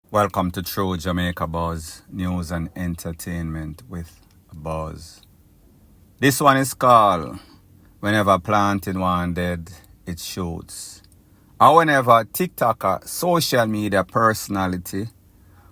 Welcome to True Jamaica Buzz, news and entertainment with Buzz. This one is called Whenever Planting One Dead, It Shoots. Or whenever TikToker, social media personality,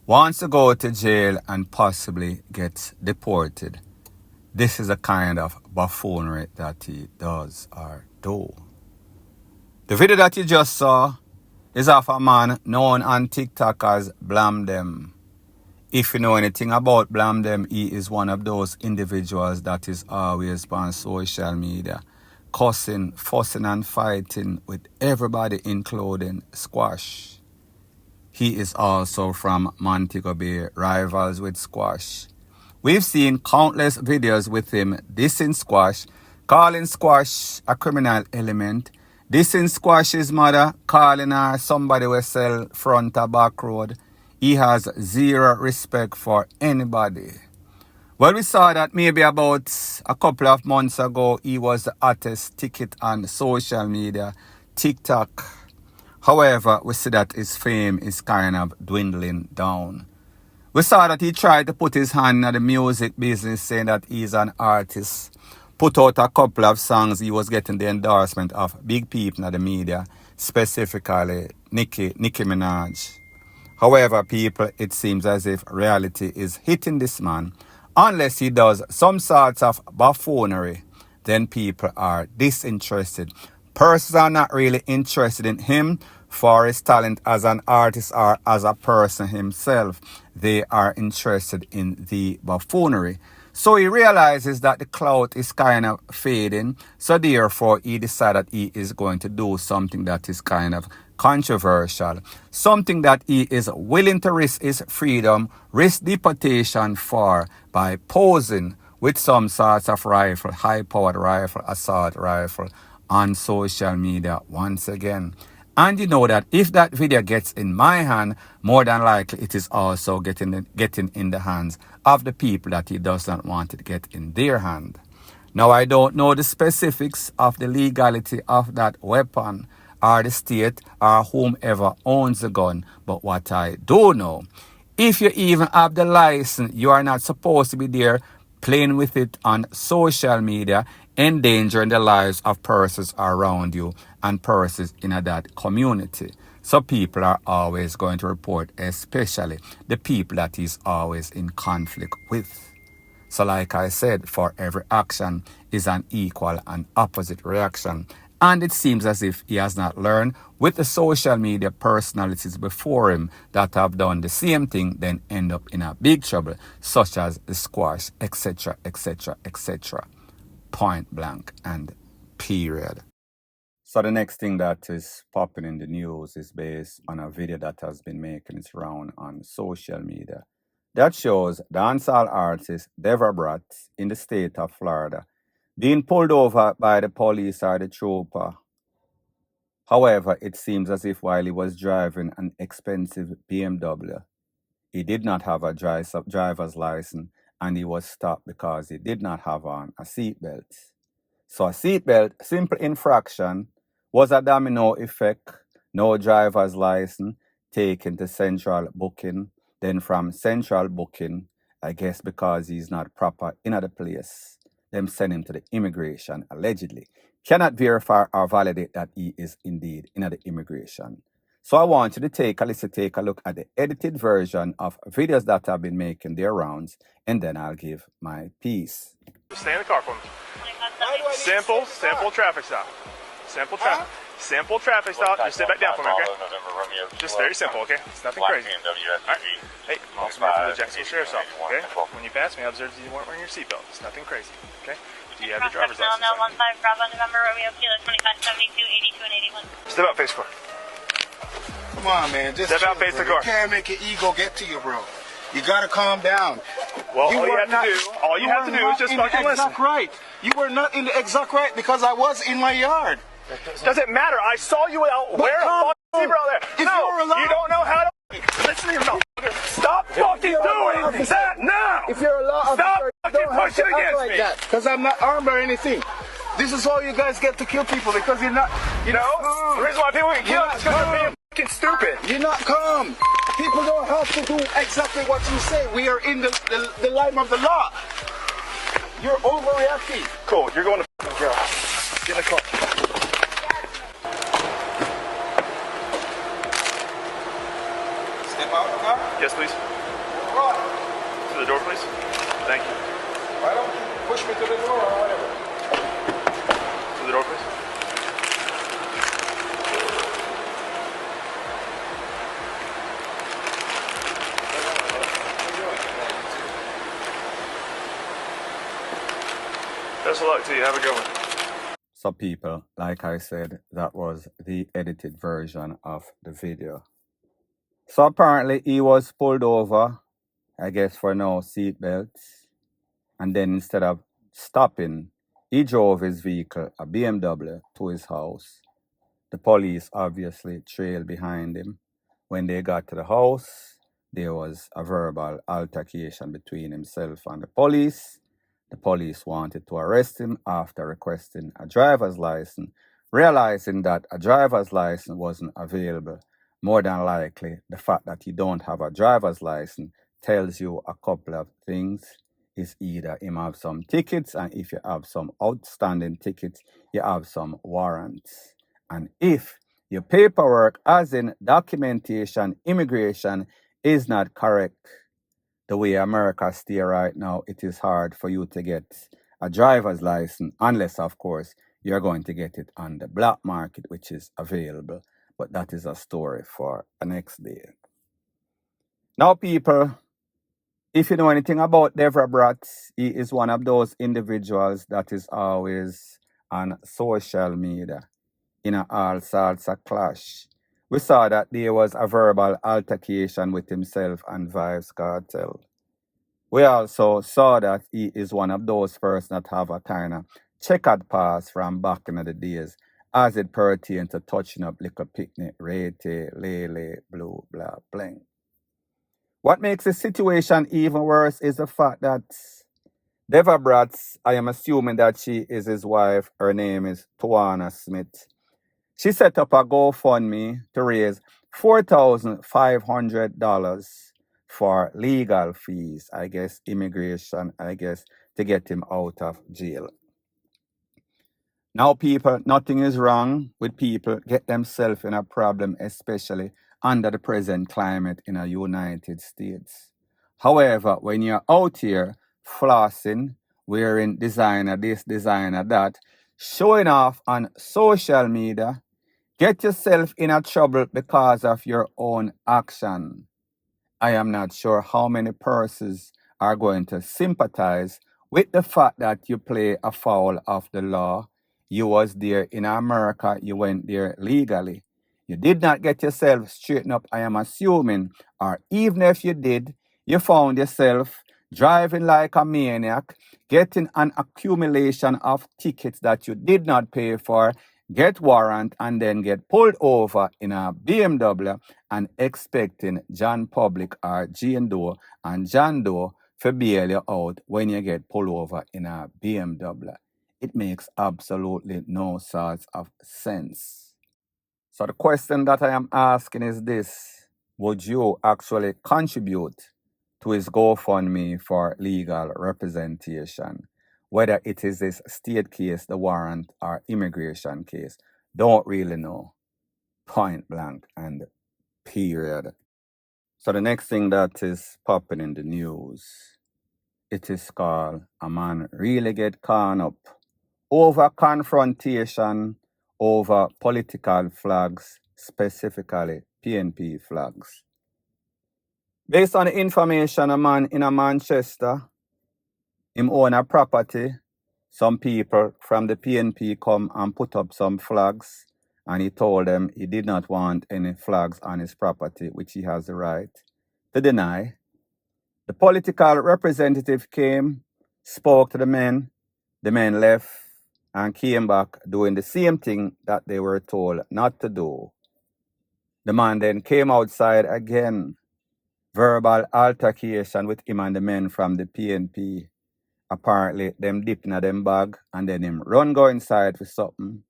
wants to go to jail and possibly gets deported. This is a kind of buffoonery that he does or do. The video that you just saw is of a man known on TikTok as BLAMDEM. If you know anything about BLAMDEM, he is one of those individuals that is always on social media, cussing, fussing and fighting with everybody including Squash. He is also from Montego Bay, rivals with Squash. We've seen countless videos with him dissing Squash, calling Squash a criminal element, dissing Squash's mother, calling her somebody who sell front or back road. He has zero respect for anybody. Well, we saw that maybe about a couple of months ago, he was the hottest ticket on social media, TikTok. However, we see that his fame is kind of dwindling down. We saw that he tried to put his hand in the music business, saying that he's an artist. Put out a couple of songs. He was getting the endorsement of big people in the media, specifically Nicki Minaj. However, people, it seems as if reality is hitting this man. Unless he does some sorts of buffoonery, then people are disinterested. Persons are not really interested in him for his talent as an artist or as a person himself. They are interested in the buffoonery. So he realizes that the clout is kind of fading. So therefore, he decided he is going to do something that is kind of controversial. Something that he is willing to risk his freedom, risk deportation for, by posing with some sorts of rifle, high-powered rifle, assault rifle, on social media once again. And you know that if that video gets in my hand, more than likely it is also getting in the hands of the people that he does not want it to get in their hand. Now, I don't know the specifics of the legality of that weapon or the state or whomever owns the gun, but what I do know, if you even have the license, you are not supposed to be there playing with it on social media, endangering the lives of persons around you and persons in that community. So people are always going to report, especially the people that he's always in conflict with. So like I said, for every action is an equal and opposite reaction. And it seems as if he has not learned with the social media personalities before him that have done the same thing, then end up in a big trouble, such as the Squash, etc., etc., etc. Point blank and period. So the next thing that is popping in the news is based on a video that has been making its round on social media. That shows dancehall artist Deborah Bratt in the state of Florida being pulled over by the police or the trooper. However, it seems as if while he was driving an expensive BMW, he did not have a driver's license and he was stopped because he did not have on a seatbelt. So a seatbelt, simple infraction, was a domino effect, no driver's license, taken to central booking. Then from central booking, I guess because he's not proper in the place, them send him to the immigration, allegedly. Cannot verify or validate that he is indeed in the immigration. So I want you to take a look at the edited version of videos that have been making their rounds, and then I'll give my piece. Stay in the car for me. Simple traffic stop. Simple traffic stop. Just sit back down for me, okay? Just very simple, okay? It's nothing crazy. Alright. Hey, I'm also here for the Jacksonville Sheriff's Office, okay? When you pass me, I observed you weren't wearing your seatbelt. It's nothing crazy, okay? Do you have your driver's license? No, 15 Bravo November Romeo Kilo 2572 82 and 81. Step out, face car. Come on, man. Just step out, face the car. You can't make your ego get to you, bro. You gotta calm down. Well, all you have to do is just fucking listen. Right. You were not in the exact right because I was in my yard. Doesn't matter. I saw you out wearing a fucking zebra out there. No, you don't know how to listen to your mouth. Stop fucking doing that now. If you're a law officer, stop fucking pushing against me. Because I'm not armed or anything. This is how you guys get to kill people because you're not. You know, The reason why people get killed is because they're being fucking stupid. you're not calm. People don't have to do exactly what you say. We are in the line of the law. You're overreacting. Cool, you're going to fucking jail. Get in the car. Step out the car. Yes, please. Right. To the door, please. Thank you. Why don't you push me to the door or whatever? To the door, please. Best of luck to you. Have a good one. So people, like I said, that was the edited version of the video. So apparently he was pulled over, I guess for no seatbelts. And then instead of stopping, he drove his vehicle, a BMW, to his house. The police obviously trailed behind him. When they got to the house, there was a verbal altercation between himself and the police. The police wanted to arrest him after requesting a driver's license, realizing that a driver's license wasn't available. More than likely, the fact that you don't have a driver's license tells you a couple of things. Is either him have some tickets, and if you have some outstanding tickets, you have some warrants. And if your paperwork, as in documentation, immigration, is not correct, the way America stay right now, it is hard for you to get a driver's license, unless, of course, you're going to get it on the black market, which is available. But that is a story for the next day. Now, people, if you know anything about Deborah Bratz, he is one of those individuals that is always on social media in all sorts of clash. We saw that there was a verbal altercation with himself and Vibes Cartel. We also saw that he is one of those persons that have a kind of checkered past from back in the days as it pertains to touching up little picnic, rate, lele, blue, blah, bling. What makes the situation even worse is the fact that Deborah Bratz, I am assuming that she is his wife, her name is Tawana Smith. She set up a GoFundMe to raise $4,500 for legal fees, I guess, immigration, I guess, to get him out of jail. Now, people, nothing is wrong with people get themselves in a problem, especially under the present climate in the United States. However, when you're out here flossing, wearing designer this, designer that, showing off on social media, get yourself in a trouble because of your own action. I am not sure how many persons are going to sympathize with the fact that you play afoul of the law. You was there in America, you went there legally. You did not get yourself straightened up, I am assuming, or even if you did, you found yourself driving like a maniac, getting an accumulation of tickets that you did not pay for, get warrant, and then get pulled over in a BMW and expecting John Public or Jane Doe and John Doe to bail you out when you get pulled over in a BMW. It makes absolutely no sort of sense. So the question that I am asking is this: would you actually contribute to his GoFundMe for legal representation? Whether it is this state case, the warrant, or immigration case, don't really know. Point blank and period. So the next thing that is popping in the news, it is called a man really get caught up over confrontation over political flags, specifically PNP flags. Based on the information, a man in Manchester, him own a property, some people from the PNP come and put up some flags, and he told them he did not want any flags on his property, which he has the right to deny. The political representative came, spoke to the men left, and came back doing the same thing that they were told not to do. The man then came outside again, verbal altercation with him and the men from the PNP. Apparently, them dip in them bag and then him run go inside for something.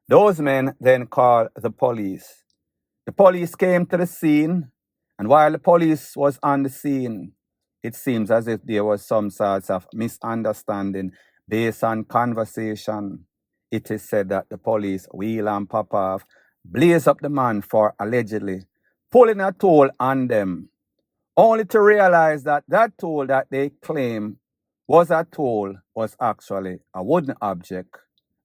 Those men then called the police. The police came to the scene, and while the police was on the scene, it seems as if there was some sorts of misunderstanding based on conversation. It is said that the police wheel and pop off, blaze up the man for allegedly pulling a toll on them, only to realize that that tool that they claim was a tool was actually a wooden object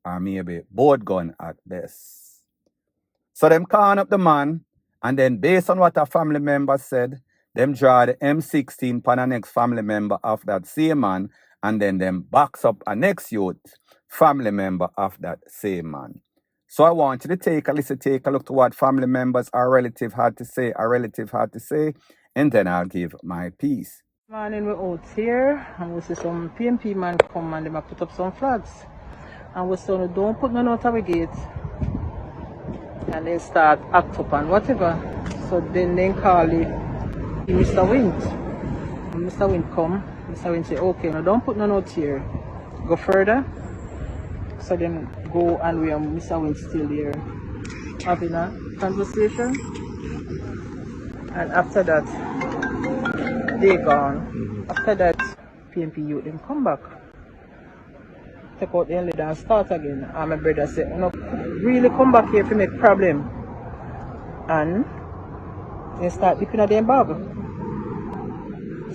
or maybe board gun at best. So them calling up the man, and then based on what a family member said, them draw the M16 upon a next family member of that same man, and then them box up a next youth family member of that same man. So I want you to take a listen, take a look to what family members or relative had to say, and then I'll give my piece. Morning, we're out here and we see some PMP man come and they put up some flags. And we say, don't put none out of the gate. And they start act up and whatever. So then they call it Mr. Wind. When Mr. Wind come, Mr. Wind say, okay, no, don't put none out here. Go further. So then go and we are Mr. Wind still there having a conversation. And after that, they gone. After that, PMP youth them come back. Take out the leader and start again. And my brother said, no, really come back here to make problem. And they start dipping at them bag.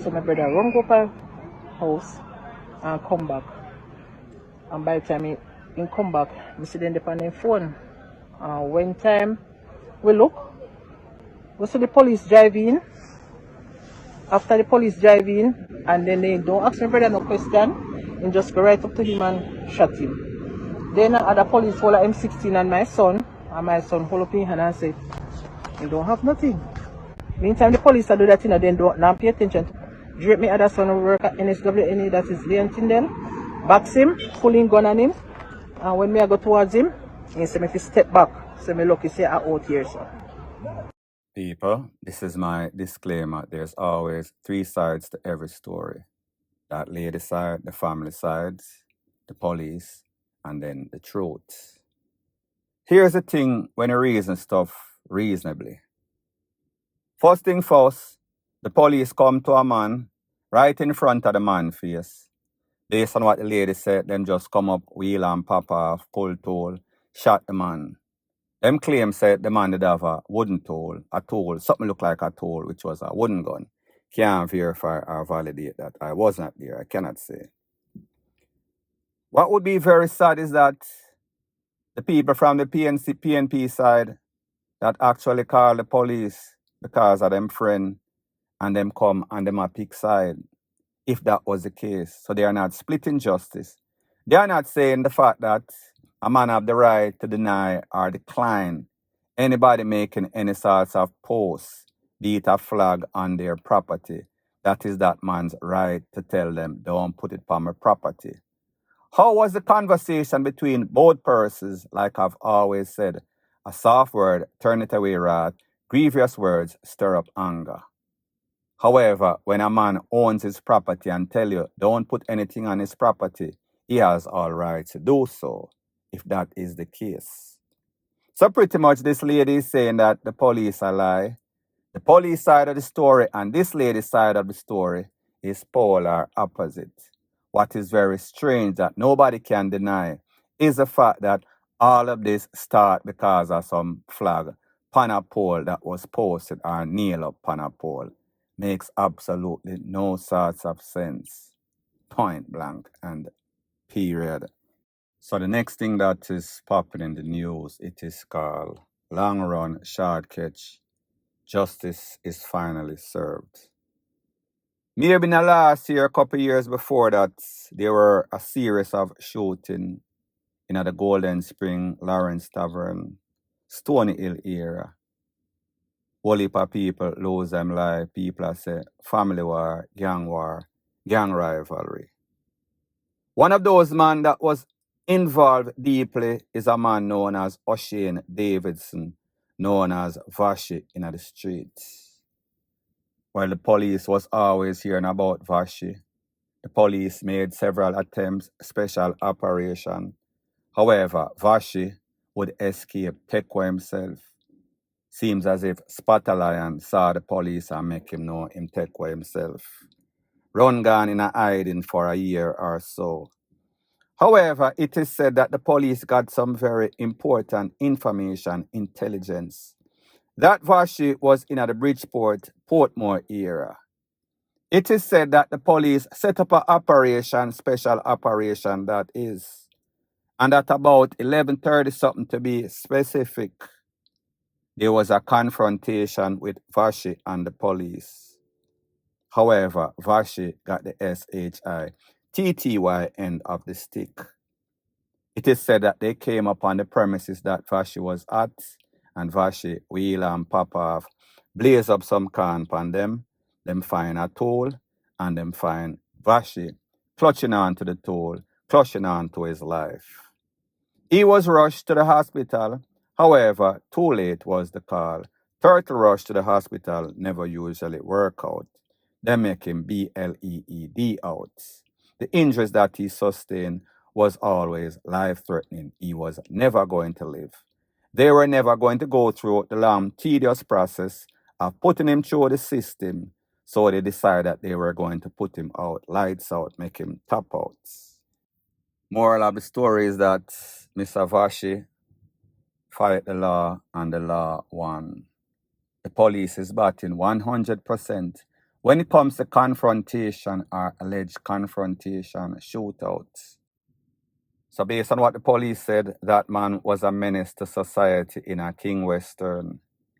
So my brother run go to house and come back. And by the time he come back, we see them on their phone. When time we look, we see the police drive in. After the police drive in, and then they don't ask my brother no question, and just go right up to him and shot him. Then other police hold a M16 and my son hold up his hand and say, you don't have nothing. Meantime, the police do that thing and then don't now pay attention. Drape me other son who work at NSWNA, that is Leon Tyndale, box him, pulling gun on him, and when me I go towards him, he say me if he step back, so me lucky say I out here, sir. People, this is my disclaimer. There's always three sides to every story. That lady side, the family sides, the police, and then the truth. Here's the thing when you reason stuff reasonably. First thing first, the police come to a man right in front of the man's face. Based on what the lady said, them just come up, wheel and pop off, pull tool, shot the man. Them claims said the man did have a wooden tool, something looked like a tool, which was a wooden gun. Can't verify or validate that. I was not there. I cannot say. What would be very sad is that the people from the PNP side that actually call the police because of them friend and them come and them a pick side, if that was the case. So they are not splitting justice. They are not saying the fact that a man have the right to deny or decline anybody making any sorts of posts, be it a flag on their property. That is that man's right to tell them, don't put it on my property. How was the conversation between both persons? Like I've always said, a soft word, turn it away wrath, grievous words, stir up anger. However, when a man owns his property and tell you, don't put anything on his property, he has all right to do so, if that is the case. So pretty much this lady is saying that the police are lie. The police side of the story and this lady's side of the story is polar opposite. What is very strange that nobody can deny is the fact that all of this start because of some flag pan a pole that was posted or nailed up on a pole. Makes absolutely no sorts of sense. Point blank and period. So the next thing that is popping in the news, it is called Long Run, Short Catch. Justice is finally served. Maybe in the last year, a couple of years before that, there were a series of shooting in the Golden Spring, Lawrence Tavern, Stony Hill area. Whole heap of people lose them life. People say family war, gang rivalry. One of those men that was involved deeply is a man known as O'Shane Davidson, known as Vashi in the streets. While the police was always hearing about Vashi, The police made several attempts, special operation. However, Vashi would escape, take away himself. Seems as if Spotalion saw the police and make him know him take away himself. Run gone in a hiding for a year or so. However, it is said that the police got some very important information, intelligence. That Vashi was in the Bridgeport, Portmore era. It is said that the police set up an operation, special operation that is, and at about 11:30 something to be specific, there was a confrontation with Vashi and the police. However, Vashi got the SHITTY end of the stick. It is said that they came upon the premises that Vashi was at, and Vashi wheel and pop off, blaze up some can upon them find a tool, and them find Vashi clutching on to the tool, clutching on to his life. He was rushed to the hospital. However, too late was the call. Turtle rush to the hospital never usually work out. They make him BLEED out. The injuries that he sustained was always life-threatening. He was never going to live. They were never going to go through the long, tedious process of putting him through the system, so they decided that they were going to put him out, lights out, make him top out. Moral of the story is that Mr. Vashi fight the law and the law won. The police is batting 100%. When it comes to confrontation or alleged confrontation, shootouts. So based on what the police said, that man was a menace to society in a King Western,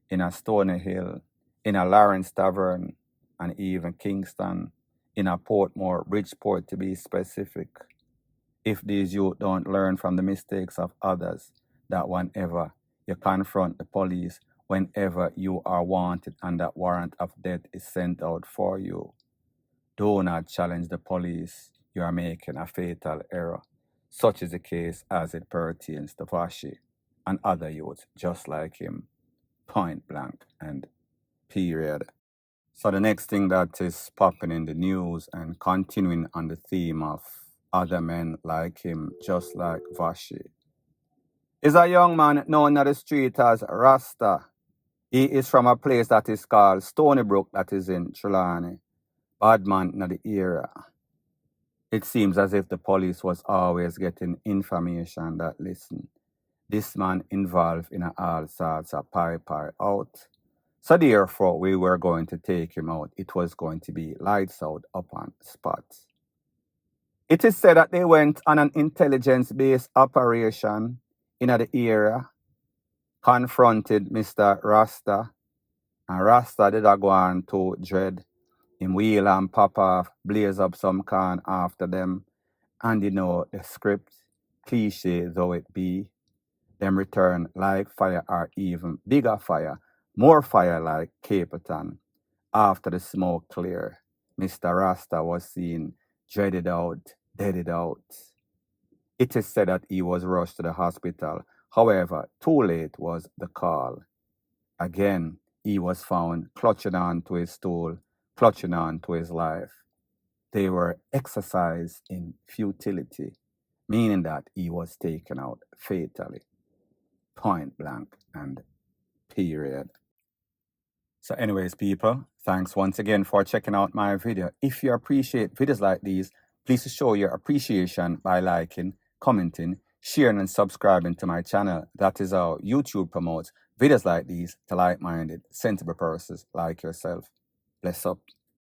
in a Stony Hill, in a Lawrence Tavern, and even Kingston, in a Portmore, Bridgeport to be specific. If these youth don't learn from the mistakes of others, that whenever you confront the police, whenever you are wanted and that warrant of death is sent out for you, do not challenge the police. You are making a fatal error. Such is the case as it pertains to Vashi and other youths just like him. Point blank and period. So the next thing that is popping in the news and continuing on the theme of other men like him, just like Vashi, is a young man known on the street as Rasta. He is from a place that is called Stony Brook, that is in Trelawney. Bad man in the area. It seems as if the police was always getting information that, listen, this man involved in all sorts of pie out. So therefore, we were going to take him out. It was going to be lights out up on the spot. It is said that they went on an intelligence-based operation in the area, confronted Mr. Rasta, and Rasta did go on to dread him wheel and pop off, blaze up some can after them, and you know the script, cliche though it be, them return like fire or even bigger fire, more fire like Caperton. After the smoke clear, Mr. Rasta was seen dreaded out, deaded out. It is said that he was rushed to the hospital. However, too late was the call. Again, he was found clutching on to his stool, clutching on to his life. They were exercised in futility, meaning that he was taken out fatally. Point blank and period. So anyways, people, thanks once again for checking out my video. If you appreciate videos like these, please show your appreciation by liking, commenting, sharing and subscribing to my channel. That is how YouTube promotes videos like these to like-minded, sensible persons like yourself. Bless up.